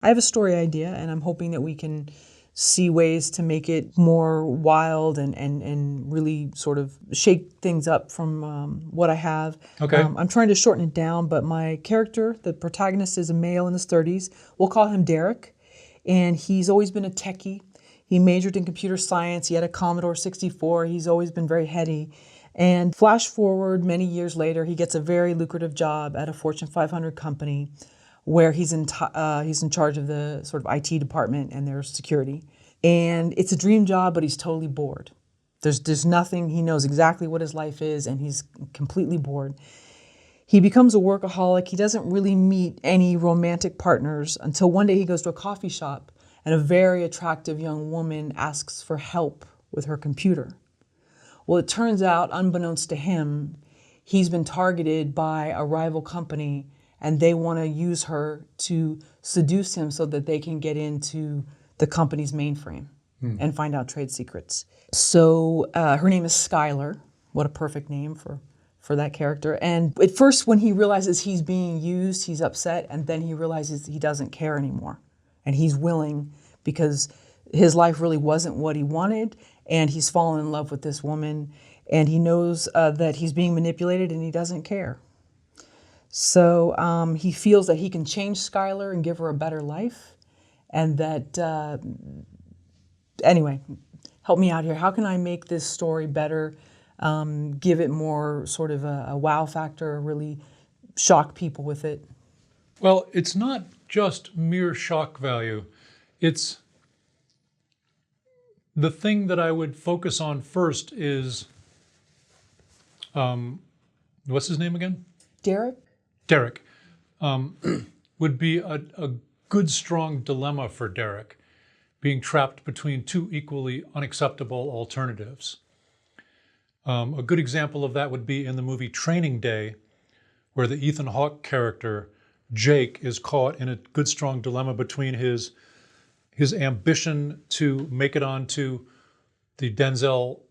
I have a story idea, and I'm hoping that we can see ways to make it more wild and really sort of shake things up from what I have. Okay. I'm trying to shorten it down, but my character, the protagonist, is a male in his 30s. We'll call him Derek, and he's always been a techie. He majored in computer science. He had a Commodore 64. He's always been very heady. And flash forward many years later, he gets a very lucrative job at a Fortune 500 company where he's in charge of the sort of IT department and their security. And it's a dream job, but he's totally bored. There's nothing, he knows exactly what his life is, and he's completely bored. He becomes a workaholic. He doesn't really meet any romantic partners until one day he goes to a coffee shop and a very attractive young woman asks for help with her computer. Well, it turns out, unbeknownst to him, he's been targeted by a rival company, and they want to use her to seduce him so that they can get into the company's mainframe and find out trade secrets. So her name is Skylar. What a perfect name for that character. And at first, when he realizes he's being used, he's upset, and then he realizes he doesn't care anymore. And he's willing, because his life really wasn't what he wanted, and he's fallen in love with this woman, and he knows that he's being manipulated, and he doesn't care. So he feels that he can change Skylar and give her a better life, and that, anyway, help me out here. How can I make this story better, give it more sort of a wow factor, really shock people with it? Well, it's not just mere shock value. It's the thing that I would focus on first is, what's his name again? Derek? Derek. Would be a good, strong dilemma for Derek, being trapped between two equally unacceptable alternatives. A good example of that would be in the movie Training Day, where the Ethan Hawke character, Jake, is caught in a good, strong dilemma between his ambition to make it onto the Denzel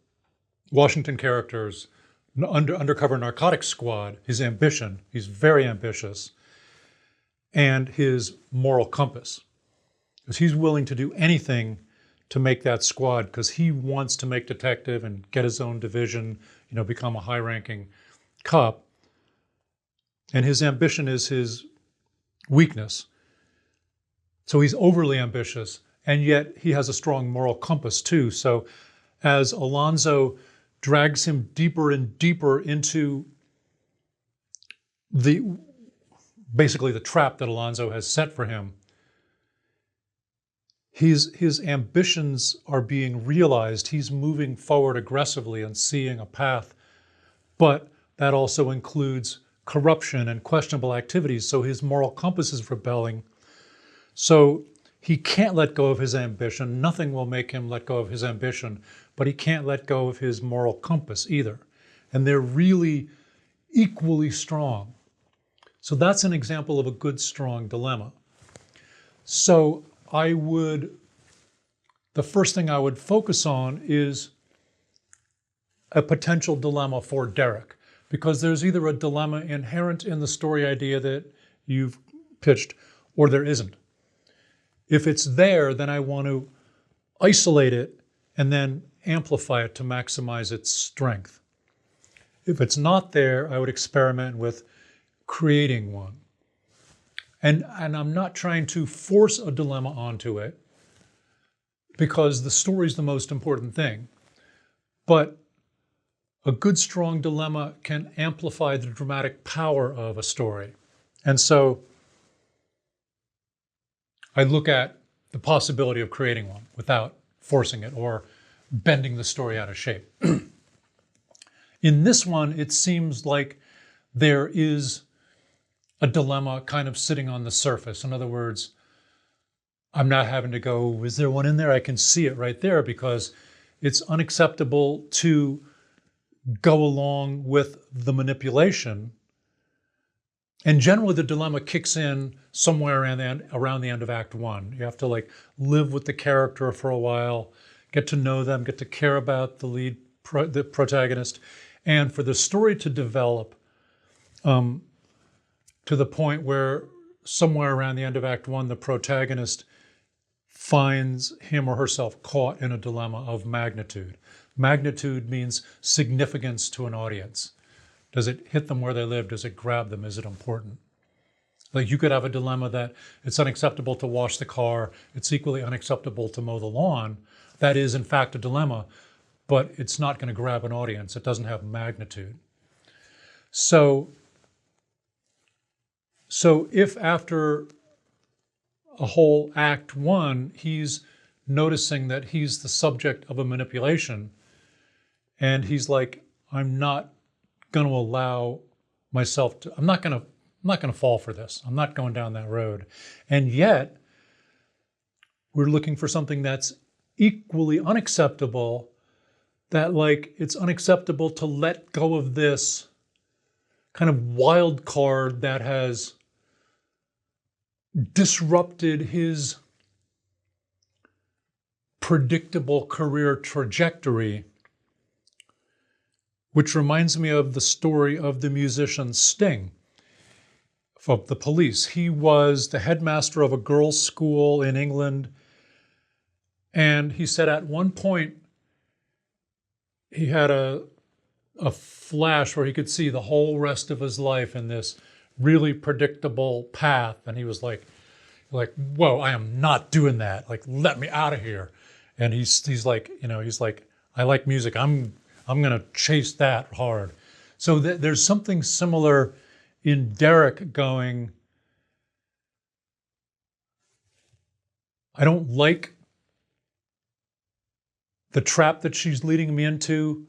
Washington character's undercover narcotics squad, his ambition, he's very ambitious, and his moral compass. Because he's willing to do anything to make that squad, because he wants to make detective and get his own division, become a high-ranking cop. And his ambition is his weakness. So he's overly ambitious, and yet he has a strong moral compass too. So as Alonzo drags him deeper and deeper into basically the trap that Alonzo has set for him, his ambitions are being realized. He's moving forward aggressively and seeing a path, but that also includes corruption and questionable activities. So his moral compass is rebelling. So he can't let go of his ambition. Nothing will make him let go of his ambition, but he can't let go of his moral compass either. And they're really equally strong. So that's an example of a good, strong dilemma. So the first thing I would focus on is a potential dilemma for Derek, because there's either a dilemma inherent in the story idea that you've pitched, or there isn't. If it's there, then I want to isolate it and then amplify it to maximize its strength. If it's not there, I would experiment with creating one. And I'm not trying to force a dilemma onto it, because the story is the most important thing. But a good, strong dilemma can amplify the dramatic power of a story. And so I look at the possibility of creating one without forcing it or bending the story out of shape. In this one, it seems like there is a dilemma kind of sitting on the surface. In other words, I'm not having to go, is there one in there? I can see it right there, because it's unacceptable to go along with the manipulation. And generally the dilemma kicks in somewhere around the end of Act 1. You have to live with the character for a while, get to know them, get to care about the protagonist, and for the story to develop to the point where somewhere around the end of Act 1, the protagonist finds him or herself caught in a dilemma of magnitude. Magnitude means significance to an audience. Does it hit them where they live? Does it grab them? Is it important? Like, you could have a dilemma that it's unacceptable to wash the car, it's equally unacceptable to mow the lawn. That is, in fact, a dilemma, but it's not going to grab an audience. It doesn't have magnitude. So if after a whole Act 1, he's noticing that he's the subject of a manipulation, and he's like, I'm not going to allow myself to, I'm not going to fall for this. I'm not going down that road. And yet, we're looking for something that's equally unacceptable, that like, it's unacceptable to let go of this kind of wild card that has disrupted his predictable career trajectory, which reminds me of the story of the musician Sting of the Police. He was the headmaster of a girls' school in England, and he said at one point he had a flash where he could see the whole rest of his life in this really predictable path, and he was like, whoa, I am not doing that. Like, let me out of here. And he's like, he's like, I like music. I'm gonna chase that hard. So there's something similar in Derek going, I don't like the trap that she's leading me into,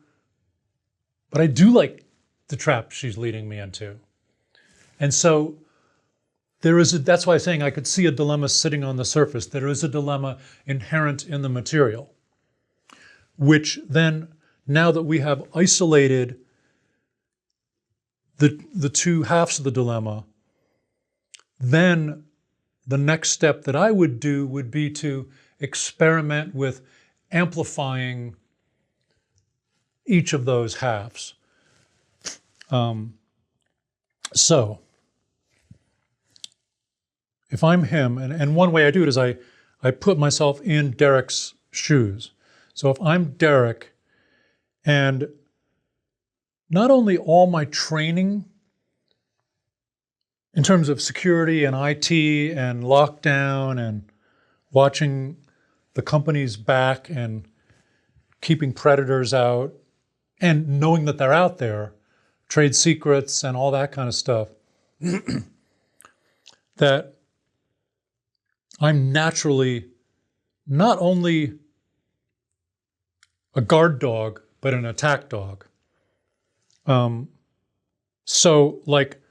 but I do like the trap she's leading me into. And so that's why I'm saying I could see a dilemma sitting on the surface. There is a dilemma inherent in the material, which then, now that we have isolated the two halves of the dilemma, then the next step that I would do would be to experiment with amplifying each of those halves. So if I'm him, and one way I do it is I put myself in Derek's shoes. So if I'm Derek, and not only all my training in terms of security and IT and lockdown and watching the company's back and keeping predators out and knowing that they're out there, trade secrets and all that kind of stuff, that I'm naturally not only a guard dog, but an attack dog. So like,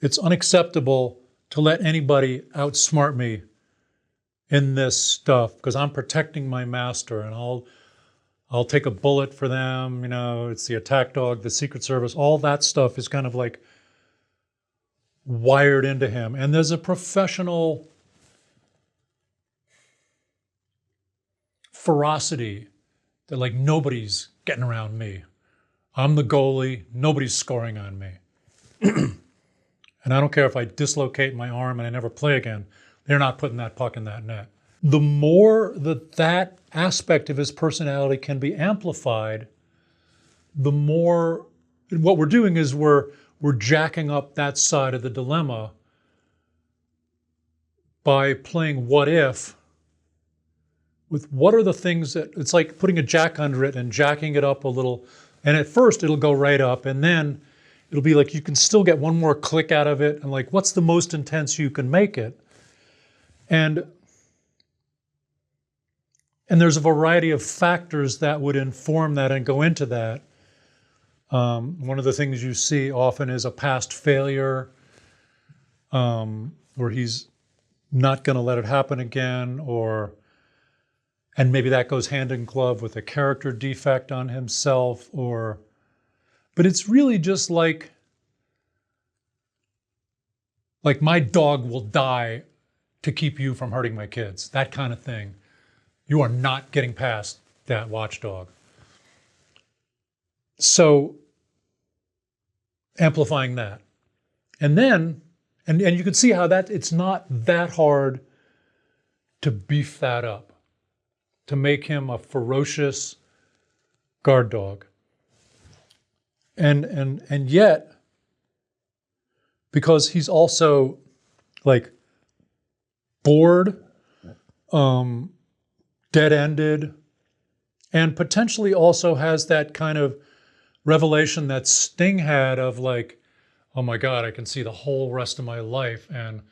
it's unacceptable to let anybody outsmart me in this stuff, because I'm protecting my master, and I'll take a bullet for them. It's the attack dog, the Secret Service, all that stuff is kind of like wired into him. And there's a professional ferocity that like, nobody's getting around me. I'm the goalie, nobody's scoring on me. And I don't care if I dislocate my arm and I never play again, they're not putting that puck in that net. The more that aspect of his personality can be amplified, the more, what we're doing is we're jacking up that side of the dilemma by playing what if with what are the things that, it's like putting a jack under it and jacking it up a little. And at first it'll go right up, and then it'll be like you can still get one more click out of it, and like, what's the most intense you can make it? And there's a variety of factors that would inform that and go into that. One of the things you see often is a past failure, where he's not going to let it happen again, and maybe that goes hand in glove with a character defect on himself, but it's really just like my dog will die to keep you from hurting my kids, that kind of thing. You are not getting past that watchdog. So amplifying that. And then And you can see how that it's not that hard to beef that up, to make him a ferocious guard dog. And yet, because he's also like bored, dead-ended, and potentially also has that kind of revelation that Sting had of like, oh my God, I can see the whole rest of my life, and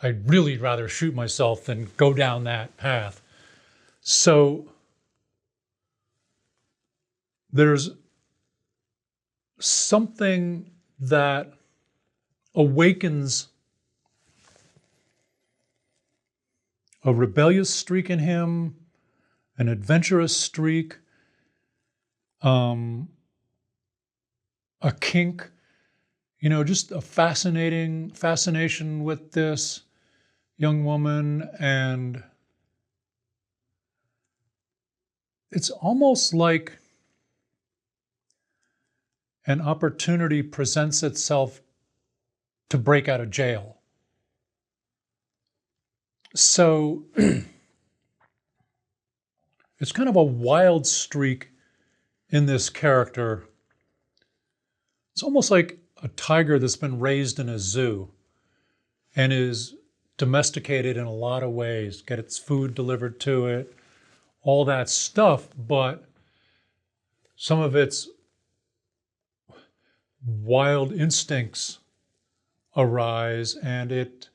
I'd really rather shoot myself than go down that path. So there's something that awakens a rebellious streak in him, an adventurous streak, a kink, just a fascination with this young woman. And it's almost like an opportunity presents itself to break out of jail. So it's kind of a wild streak in this character. It's almost like a tiger that's been raised in a zoo and is domesticated in a lot of ways, get its food delivered to it, all that stuff, but some of its wild instincts arise, and it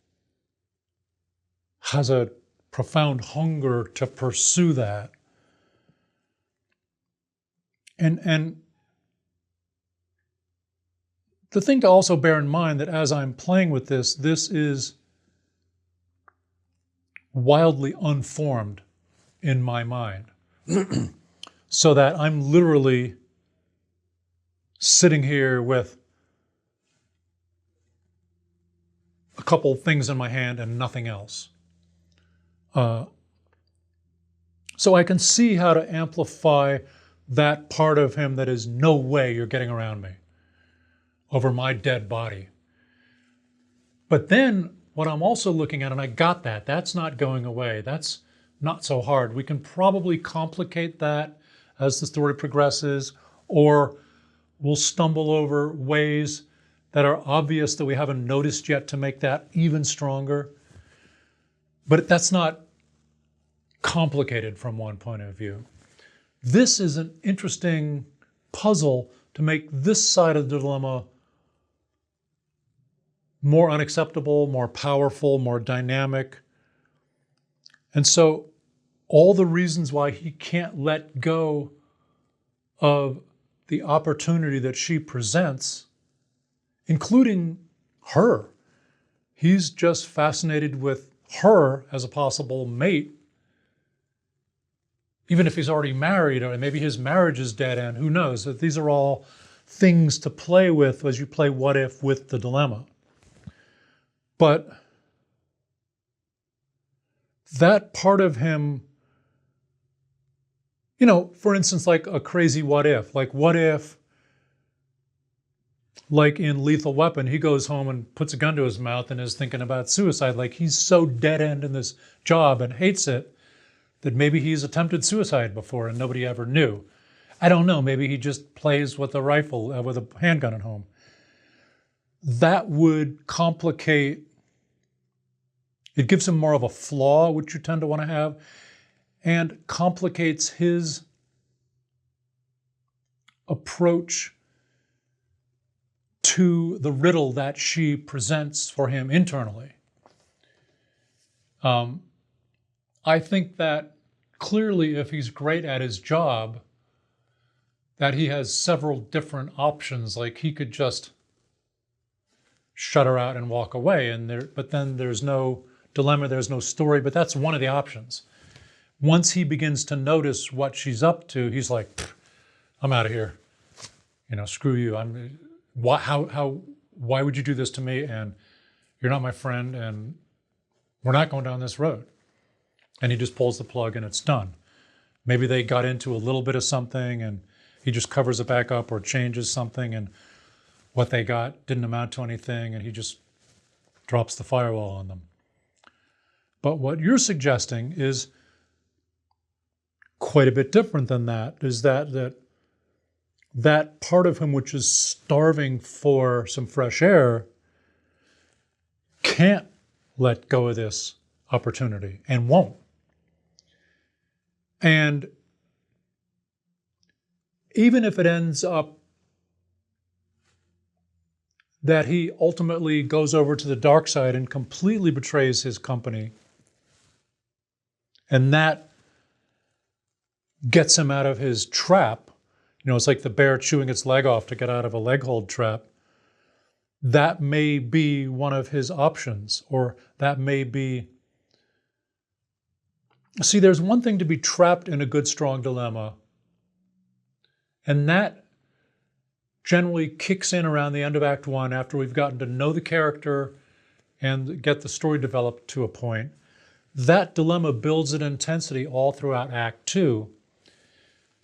has a profound hunger to pursue that. And the thing to also bear in mind that as I'm playing with this is wildly unformed in my mind. So that I'm literally sitting here with a couple things in my hand and nothing else. So I can see how to amplify that part of him that is no way you're getting around me over my dead body. But then what I'm also looking at, and I got that, that's not going away. That's not so hard. We can probably complicate that as the story progresses, or we'll stumble over ways that are obvious that we haven't noticed yet to make that even stronger. But that's not complicated from one point of view. This is an interesting puzzle to make this side of the dilemma more unacceptable, more powerful, more dynamic. And so all the reasons why he can't let go of the opportunity that she presents, including her. He's just fascinated with her as a possible mate, even if he's already married, or maybe his marriage is dead end, who knows? These are all things to play with as you play what if with the dilemma. But that part of him, for instance, like a crazy what if, like in Lethal Weapon, he goes home and puts a gun to his mouth and is thinking about suicide. Like he's so dead end in this job and hates it that maybe he's attempted suicide before and nobody ever knew. I don't know. Maybe he just plays with a rifle, with a handgun at home. That would complicate. It gives him more of a flaw, which you tend to want to have, and complicates his approach to the riddle that she presents for him internally. I think that clearly, if he's great at his job, that he has several different options. Like he could just shut her out and walk away, but then there's no dilemma, there's no story, but that's one of the options. Once he begins to notice what she's up to, he's like, I'm out of here. Screw you. Why would you do this to me? And you're not my friend, and we're not going down this road. And he just pulls the plug and it's done. Maybe they got into a little bit of something and he just covers it back up or changes something, and what they got didn't amount to anything, and he just drops the firewall on them. But what you're suggesting is quite a bit different than that, is that part of him which is starving for some fresh air can't let go of this opportunity and won't. And even if it ends up that he ultimately goes over to the dark side and completely betrays his company, and that gets him out of his trap, it's like the bear chewing its leg off to get out of a leg hold trap, that may be one of his options, or that may be... See, there's one thing to be trapped in a good, strong dilemma, and that generally kicks in around the end of Act 1 after we've gotten to know the character and get the story developed to a point. That dilemma builds in intensity all throughout Act 2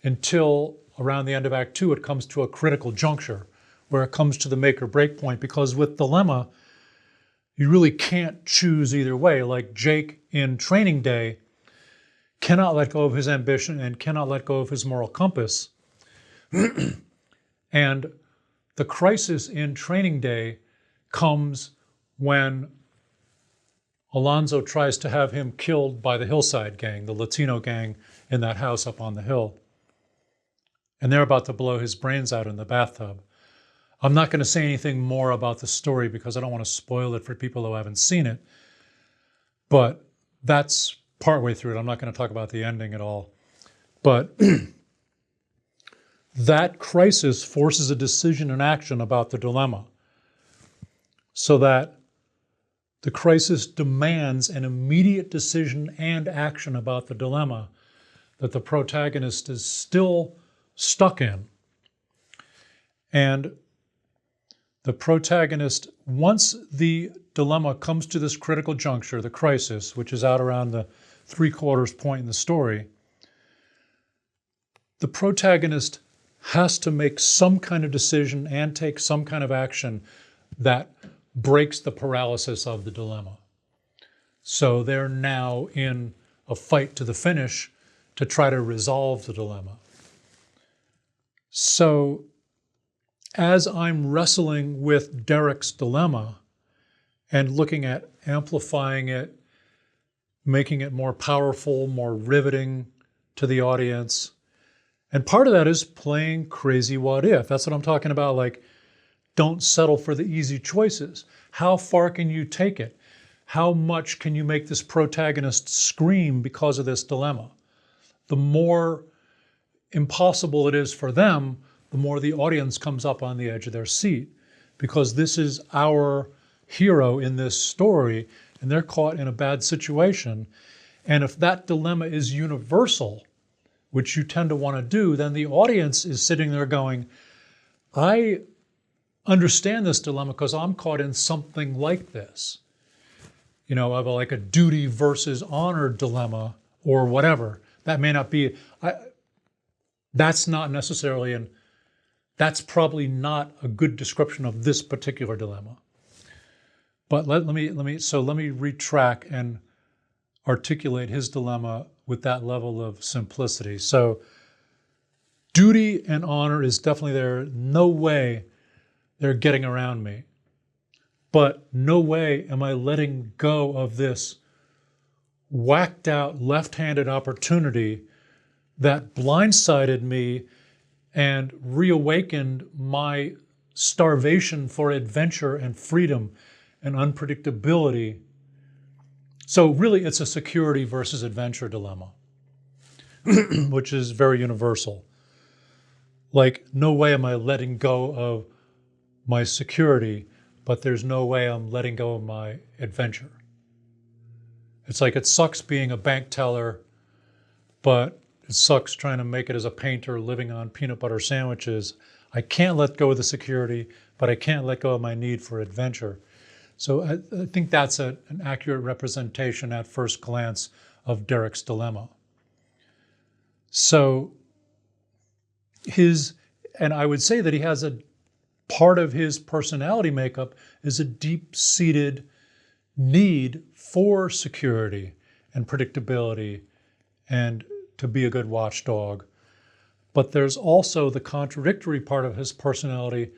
until around the end of Act 2 it comes to a critical juncture where it comes to the make or break point, because with dilemma, you really can't choose either way. Like Jake in Training Day cannot let go of his ambition and cannot let go of his moral compass. And the crisis in Training Day comes when Alonzo tries to have him killed by the Hillside Gang, the Latino gang in that house up on the hill. And they're about to blow his brains out in the bathtub. I'm not going to say anything more about the story because I don't want to spoil it for people who haven't seen it. But that's partway through it. I'm not going to talk about the ending at all. But that crisis forces a decision and action about the dilemma, so that the crisis demands an immediate decision and action about the dilemma that the protagonist is still stuck in. And the protagonist, once the dilemma comes to this critical juncture, the crisis, which is out around the 3/4 point in the story, the protagonist has to make some kind of decision and take some kind of action that breaks the paralysis of the dilemma. So they're now in a fight to the finish to try to resolve the dilemma. So as I'm wrestling with Derek's dilemma and looking at amplifying it, making it more powerful, more riveting to the audience, and part of that is playing crazy what if. That's what I'm talking about, like, don't settle for the easy choices. How far can you take it? How much can you make this protagonist scream because of this dilemma? The more impossible it is for them, the more the audience comes up on the edge of their seat, because this is our hero in this story and they're caught in a bad situation. And if that dilemma is universal, which you tend to want to do, then the audience is sitting there going, I understand this dilemma because I'm caught in something like this. Of like a duty versus honor dilemma or whatever. That may not be, that's not necessarily, and that's probably not a good description of this particular dilemma. But let me retrack and articulate his dilemma with that level of simplicity. So duty and honor is definitely there. No way they're getting around me. But no way am I letting go of this whacked out left-handed opportunity that blindsided me and reawakened my starvation for adventure and freedom and unpredictability. So really, it's a security versus adventure dilemma, which is very universal. Like, no way am I letting go of my security, but there's no way I'm letting go of my adventure. It's like, it sucks being a bank teller, but it sucks trying to make it as a painter living on peanut butter sandwiches. I can't let go of the security, but I can't let go of my need for adventure. So I think that's an accurate representation at first glance of Derek's dilemma. So and I would say that he has a part of his personality makeup is a deep-seated need for security and predictability and to be a good watchdog. But there's also the contradictory part of his personality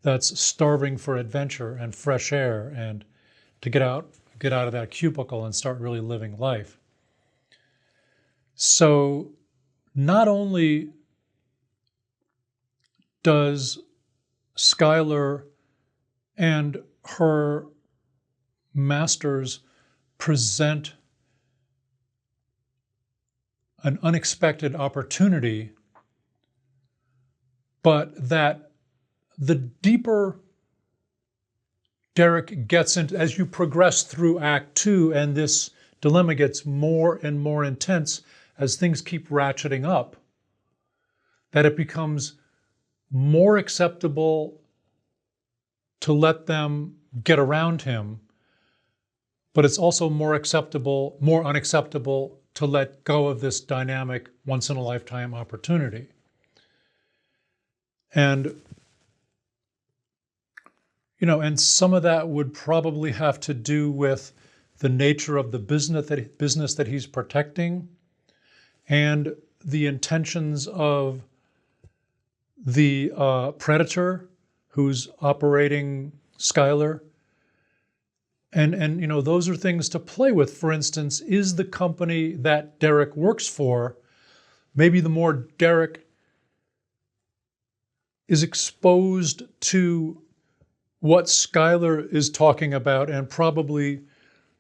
that's starving for adventure and fresh air and to get out of that cubicle and start really living life. So not only does Skylar and her masters present an unexpected opportunity, but that the deeper Derek gets into, as you progress through Act 2, and this dilemma gets more and more intense as things keep ratcheting up, that it becomes more acceptable to let them get around him, but it's also more unacceptable to let go of this dynamic once-in-a-lifetime opportunity. And, and some of that would probably have to do with the nature of the business that he's protecting and the intentions of the predator who's operating Skylar. And those are things to play with. For instance, is the company that Derek works for, maybe the more Derek is exposed to what Skylar is talking about and probably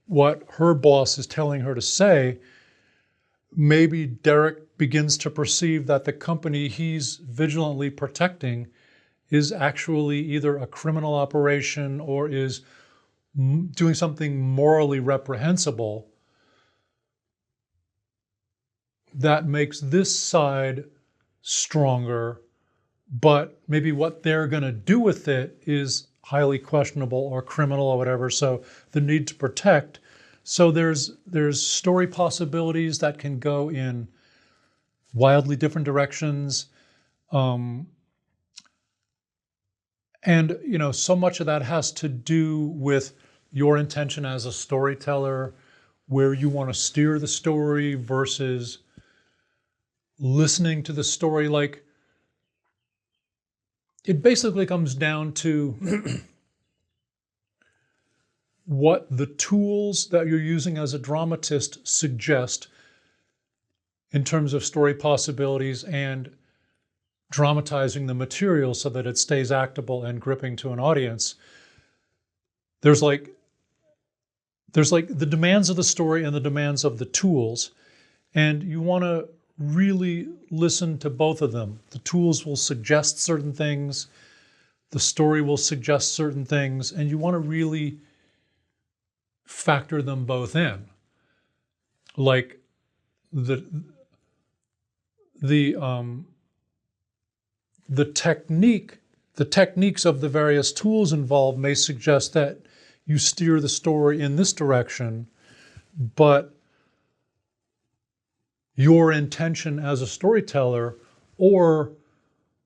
what her boss is telling her to say, maybe Derek begins to perceive that the company he's vigilantly protecting is actually either a criminal operation or is doing something morally reprehensible that makes this side stronger, but maybe what they're going to do with it is highly questionable or criminal or whatever. So the need to protect. So there's story possibilities that can go in wildly different directions. And, so much of that has to do with your intention as a storyteller, where you want to steer the story versus listening to the story. Like, it basically comes down to what the tools that you're using as a dramatist suggest in terms of story possibilities and dramatizing the material so that it stays actable and gripping to an audience. There's like the demands of the story and the demands of the tools, and you want to really listen to both of them. The tools will suggest certain things, the story will suggest certain things, and you want to really factor them both in. Like the techniques of the various tools involved may suggest that you steer the story in this direction, but your intention as a storyteller, or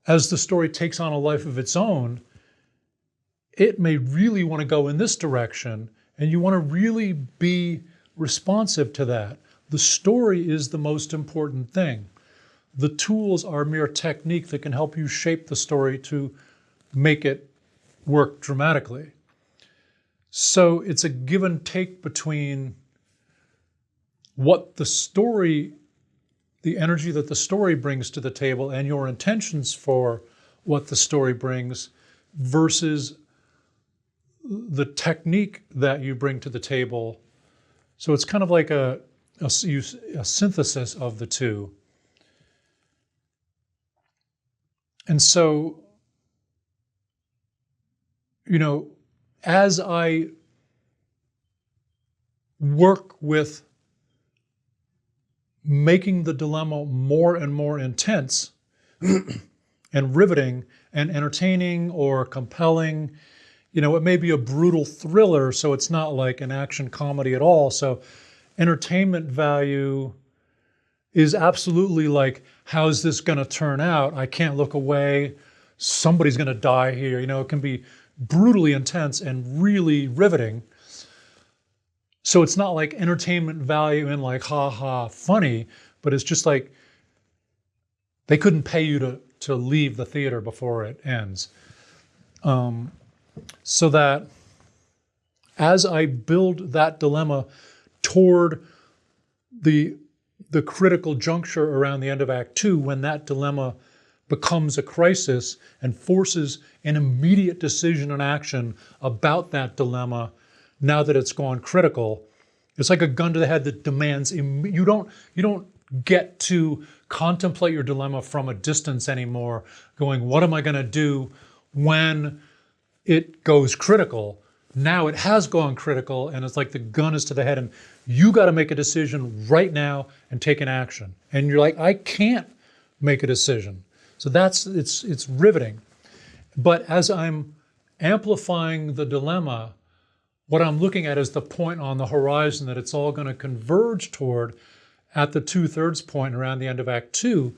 as the story takes on a life of its own, it may really want to go in this direction, and you want to really be responsive to that. The story is the most important thing. The tools are mere technique that can help you shape the story to make it work dramatically. So it's a give and take between what the story, the energy that the story brings to the table, and your intentions for what the story brings, versus the technique that you bring to the table. So it's kind of like a synthesis of the two. And so, as I work with making the dilemma more and more intense and riveting and entertaining or compelling, it may be a brutal thriller, so it's not like an action comedy at all. So entertainment value is absolutely like, how's this going to turn out? I can't look away. Somebody's going to die here. It can be brutally intense and really riveting. So it's not like entertainment value and like, ha ha, funny, but it's just like they couldn't pay you to leave the theater before it ends. So that as I build that dilemma toward the critical juncture around the end of Act 2, when that dilemma becomes a crisis and forces an immediate decision and action about that dilemma, now that it's gone critical, it's like a gun to the head that demands, you don't get to contemplate your dilemma from a distance anymore, going, what am I going to do when it goes critical? Now it has gone critical, and it's like the gun is to the head, and you got to make a decision right now and take an action. And you're like, I can't make a decision. So it's riveting. But as I'm amplifying the dilemma, what I'm looking at is the point on the horizon that it's all going to converge toward at the 2/3 point around the end of Act 2,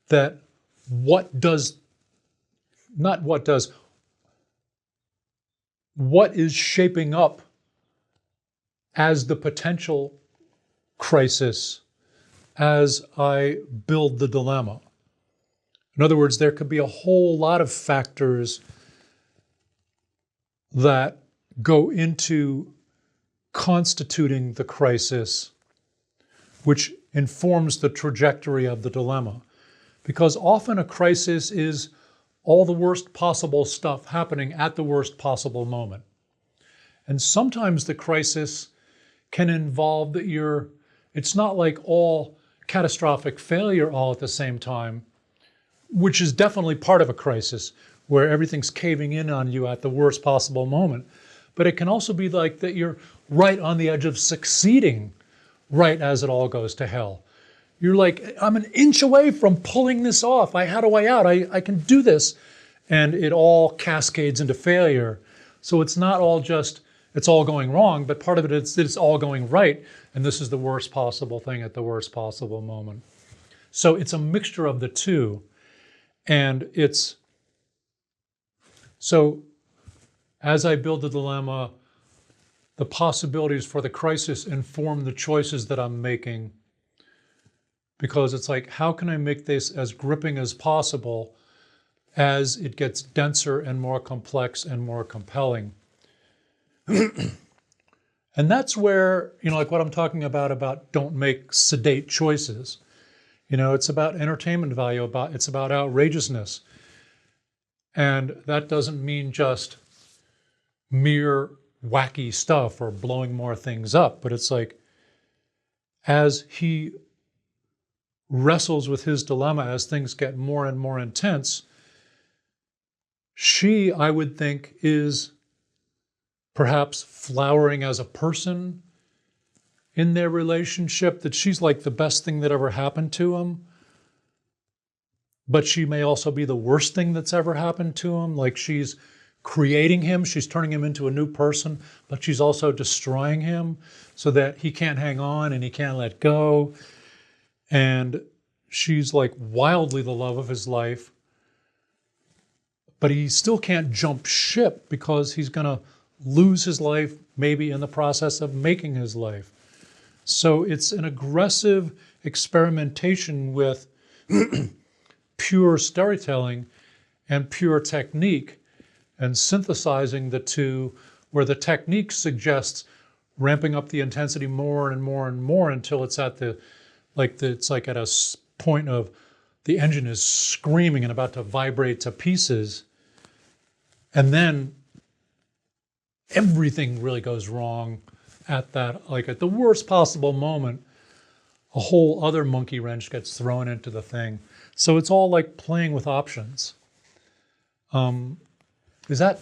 that what is shaping up as the potential crisis as I build the dilemma. In other words, there could be a whole lot of factors that go into constituting the crisis, which informs the trajectory of the dilemma. Because often a crisis is all the worst possible stuff happening at the worst possible moment. And sometimes the crisis can involve that it's not like all catastrophic failure all at the same time, which is definitely part of a crisis where everything's caving in on you at the worst possible moment. But it can also be like that you're right on the edge of succeeding right as it all goes to hell. You're like, I'm an inch away from pulling this off. I had a way out. I can do this. And it all cascades into failure. So it's not all just, it's all going wrong, but part of it is it's all going right. And this is the worst possible thing at the worst possible moment. So it's a mixture of the two. And so as I build the dilemma, the possibilities for the crisis inform the choices that I'm making. Because it's like, how can I make this as gripping as possible as it gets denser and more complex and more compelling? And that's where, like what I'm talking about don't make sedate choices. It's about entertainment value, it's about outrageousness. And that doesn't mean just mere wacky stuff or blowing more things up, but it's like, as he wrestles with his dilemma, as things get more and more intense, she, I would think, is perhaps flowering as a person in their relationship, that she's like the best thing that ever happened to him. But she may also be the worst thing that's ever happened to him. Like she's creating him, she's turning him into a new person, but she's also destroying him so that he can't hang on and he can't let go. And she's like wildly the love of his life, but he still can't jump ship because he's going to lose his life maybe in the process of making his life. So it's an aggressive experimentation with pure storytelling and pure technique, and synthesizing the two, where the technique suggests ramping up the intensity more and more and more until it's at it's like at a point of the engine is screaming and about to vibrate to pieces. And then everything really goes wrong at that, like at the worst possible moment, a whole other monkey wrench gets thrown into the thing. So it's all like playing with options. Is that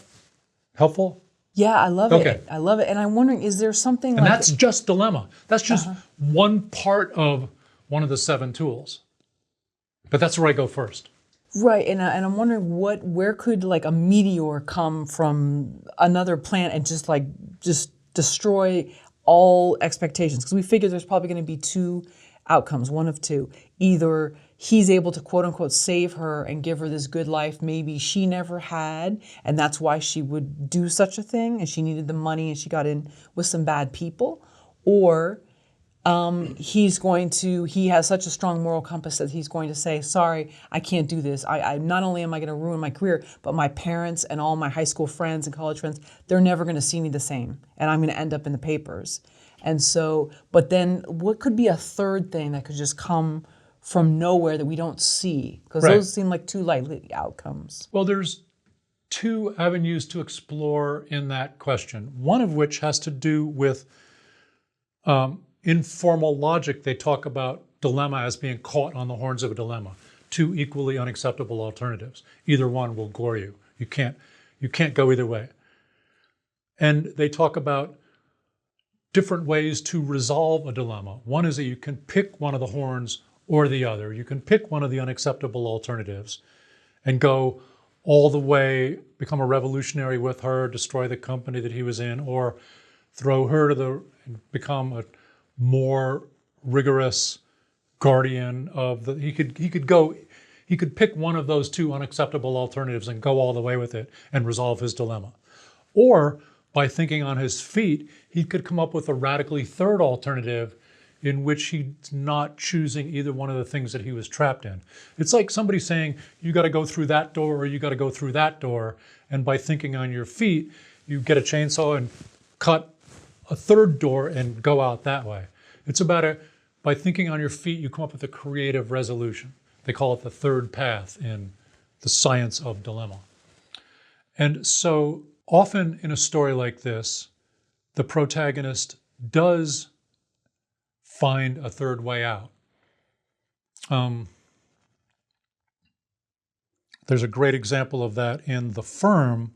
helpful? Yeah, I love Okay. it. I love it. And I'm wondering, is there something And like... that's just dilemma. That's just one part of one of the 7 tools. But that's where I go first. Right, and I'm wondering where could like a meteor come from another planet and just destroy all expectations? Because we figure there's probably going to be 2 outcomes, one of 2. Either he's able to quote unquote save her and give her this good life maybe she never had, and that's why she would do such a thing, and she needed the money and she got in with some bad people. Or he has such a strong moral compass that he's going to say, sorry, I can't do this. I not only am I going to ruin my career, but my parents and all my high school friends and college friends, they're never going to see me the same, and I'm going to end up in the papers. And so, but then what could be a third thing that could just come from nowhere that we don't see? Because Right. those seem like two likely outcomes. Well, there's two avenues to explore in that question, one of which has to do with informal logic. They talk about dilemma as being caught on the horns of a dilemma, two equally unacceptable alternatives. Either one will gore you. You can't go either way. And they talk about different ways to resolve a dilemma. One is that you can pick one of the horns or the other. You can pick one of the unacceptable alternatives and go all the way, become a revolutionary with her, destroy the company that he was in, or throw her to become a more rigorous guardian of the, he could pick one of those two unacceptable alternatives and go all the way with it and resolve his dilemma. Or by thinking on his feet, he could come up with a radically third alternative in which he's not choosing either one of the things that he was trapped in. It's like somebody saying, you got to go through that door or you got to go through that door. And by thinking on your feet, you get a chainsaw and cut a third door and go out that way. It's about by thinking on your feet, you come up with a creative resolution. They call it the third path in the science of dilemma. And so often in a story like this, the protagonist does find a third way out. There's a great example of that in The Firm.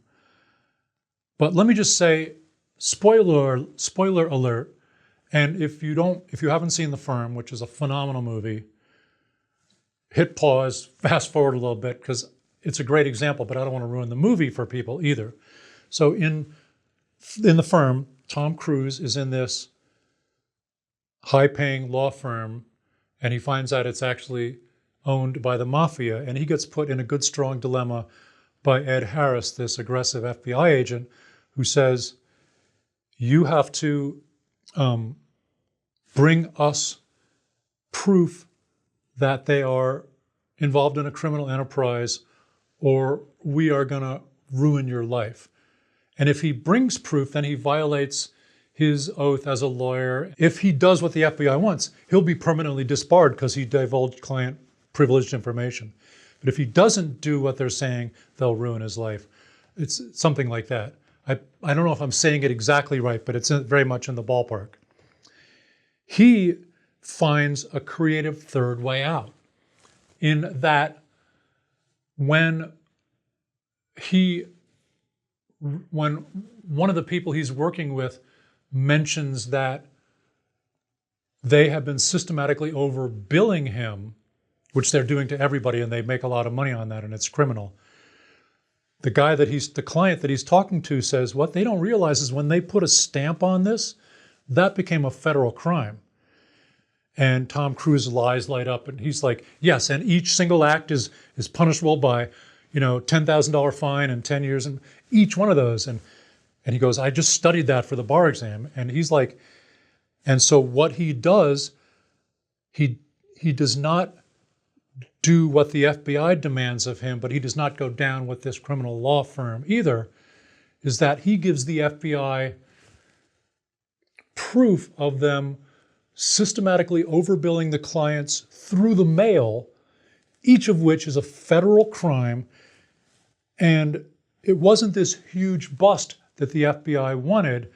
But let me just say, spoiler alert. And if you haven't seen The Firm, which is a phenomenal movie, hit pause, fast forward a little bit, because it's a great example, but I don't want to ruin the movie for people either. So in The Firm, Tom Cruise is in this high-paying law firm, and he finds out it's actually owned by the mafia, and he gets put in a good, strong dilemma by Ed Harris, this aggressive FBI agent, who says, you have to bring us proof that they are involved in a criminal enterprise, or we are going to ruin your life. And if he brings proof, then he violates his oath as a lawyer. If he does what the FBI wants, he'll be permanently disbarred because he divulged client privileged information. But if he doesn't do what they're saying, they'll ruin his life. It's something like that. I don't know if I'm saying it exactly right, but it's very much in the ballpark. He finds a creative third way out in that when one of the people he's working with mentions that they have been systematically overbilling him, which they're doing to everybody, and they make a lot of money on that, and it's criminal. The client that he's talking to says, what they don't realize is when they put a stamp on this, that became a federal crime. And Tom Cruise's eyes light up, and he's like, yes, and each single act is punishable by, $10,000 fine and 10 years, and each one of those. And he goes, I just studied that for the bar exam. And he's like, and so what he does, he does not do what the FBI demands of him, but he does not go down with this criminal law firm either, is that he gives the FBI proof of them systematically overbilling the clients through the mail, each of which is a federal crime. And it wasn't this huge bust that the FBI wanted,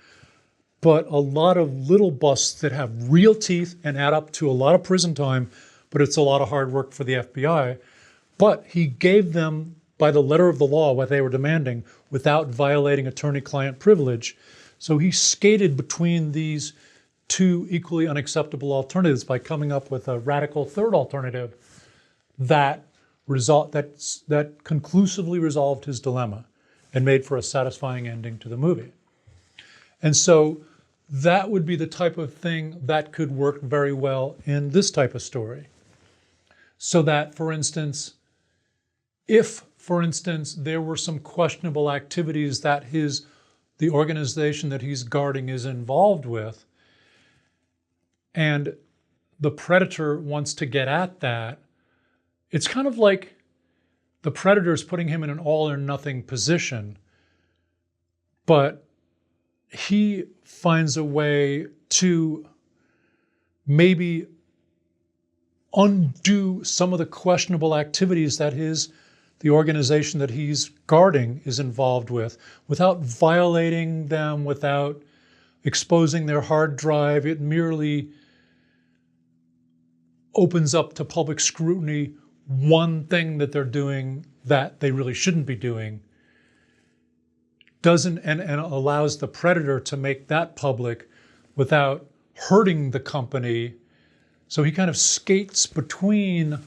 but a lot of little busts that have real teeth and add up to a lot of prison time, but it's a lot of hard work for the FBI. But he gave them, by the letter of the law, what they were demanding without violating attorney-client privilege. So he skated between these two equally unacceptable alternatives by coming up with a radical third alternative that conclusively resolved his dilemma and made for a satisfying ending to the movie. And so that would be the type of thing that could work very well in this type of story. so that, for instance, if, for instance, there were some questionable activities that the organization that he's guarding is involved with, and the predator wants to get at that, it's kind of like the predator is putting him in an all or nothing position, but he finds a way to maybe undo some of the questionable activities that the organization that he's guarding is involved with, without violating them, without exposing their hard drive. It merely opens up to public scrutiny one thing that they're doing that they really shouldn't be doing, and allows the predator to make that public without hurting the company. So he kind of skates between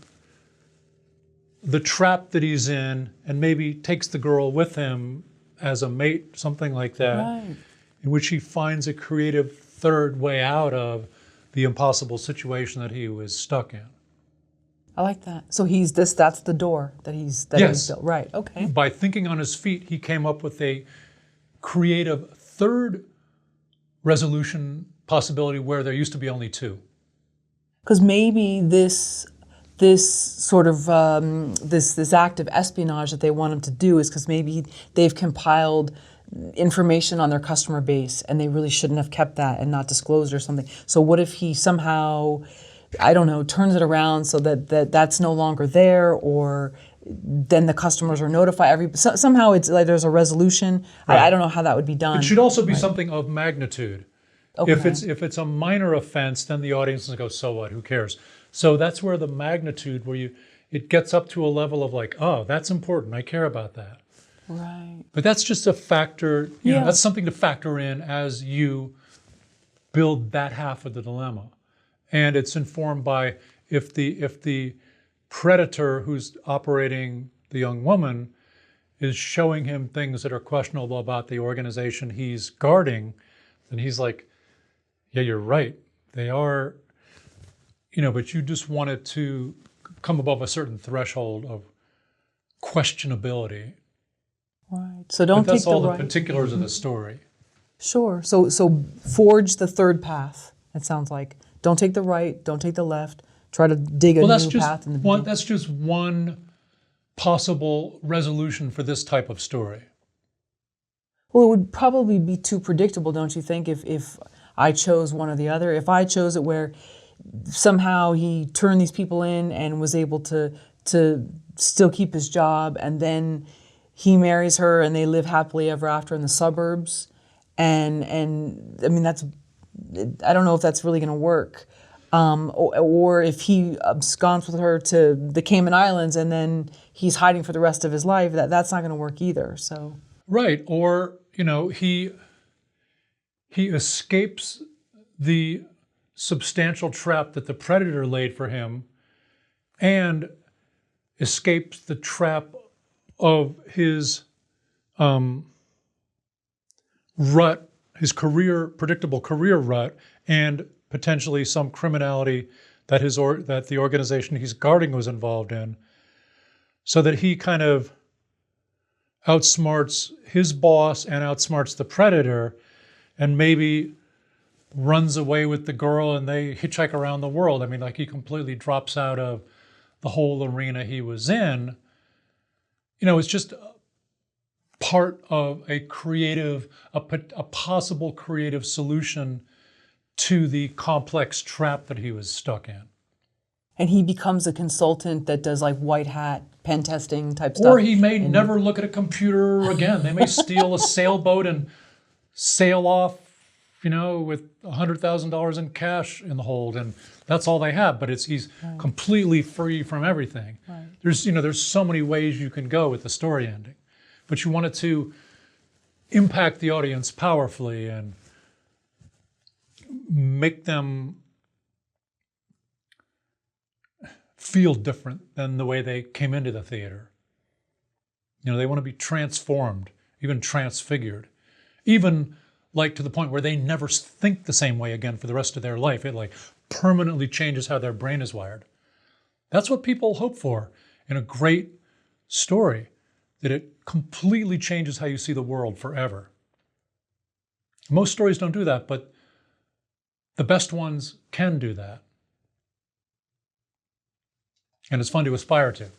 the trap that he's in and maybe takes the girl with him as a mate, something like that, Right. in which he finds a creative third way out of the impossible situation that he was stuck in. I like that. So that's the door that he's Yes. built. Right. Okay. By thinking on his feet, he came up with a creative third resolution possibility where there used to be only two. Because maybe this sort of this act of espionage that they want him to do is because maybe they've compiled information on their customer base and they really shouldn't have kept that and not disclosed or something. So what if he somehow, I don't know, turns it around so that's no longer there, or then the customers are notified. Somehow it's like there's a resolution. Right. I don't know how that would be done. It should also be something of magnitude. Okay. If it's a minor offense, then the audience will go, so what? Who cares? So that's where the magnitude, it gets up to a level of like, oh, that's important. I care about that. Right. But that's just a factor. You know, Yeah. that's something to factor in as you build that half of the dilemma. And it's informed by if the predator who's operating the young woman is showing him things that are questionable about the organization he's guarding, then he's like, yeah, you're right. They are, but you just want it to come above a certain threshold of questionability. Right. So don't But that's take all the the right. particulars of the story. Sure. So forge the third path. It sounds like don't take the right, don't take the left. Try to dig a Well, that's new just path in the beginning. that's just one possible resolution for this type of story. Well, it would probably be too predictable, don't you think, if I chose one or the other? If I chose it where somehow he turned these people in and was able to still keep his job, and then he marries her and they live happily ever after in the suburbs, and I mean I don't know if that's really going to work, or if he absconds with her to the Cayman Islands and then he's hiding for the rest of his life, that's not going to work either. So Right. Or, he escapes the substantial trap that the predator laid for him and escapes the trap of his rut, his predictable career rut, and potentially some criminality that that the organization he's guarding was involved in, so that he kind of outsmarts his boss and outsmarts the predator, and maybe runs away with the girl and they hitchhike around the world. I mean, like, he completely drops out of the whole arena he was in. It's just part of a possible creative solution to the complex trap that he was stuck in. and he becomes a consultant that does like white hat pen testing type stuff. Or he may never look at a computer again. They may steal a sailboat and sail off, with $100,000 in cash in the hold, and that's all they have. But he's completely free from everything. Right. There's so many ways you can go with the story ending, but you want it to impact the audience powerfully and make them feel different than the way they came into the theater. They want to be transformed, even transfigured, even like to the point where they never think the same way again for the rest of their life. It like permanently changes how their brain is wired. That's what people hope for in a great story, that it completely changes how you see the world forever. Most stories don't do that, but the best ones can do that. And it's fun to aspire to.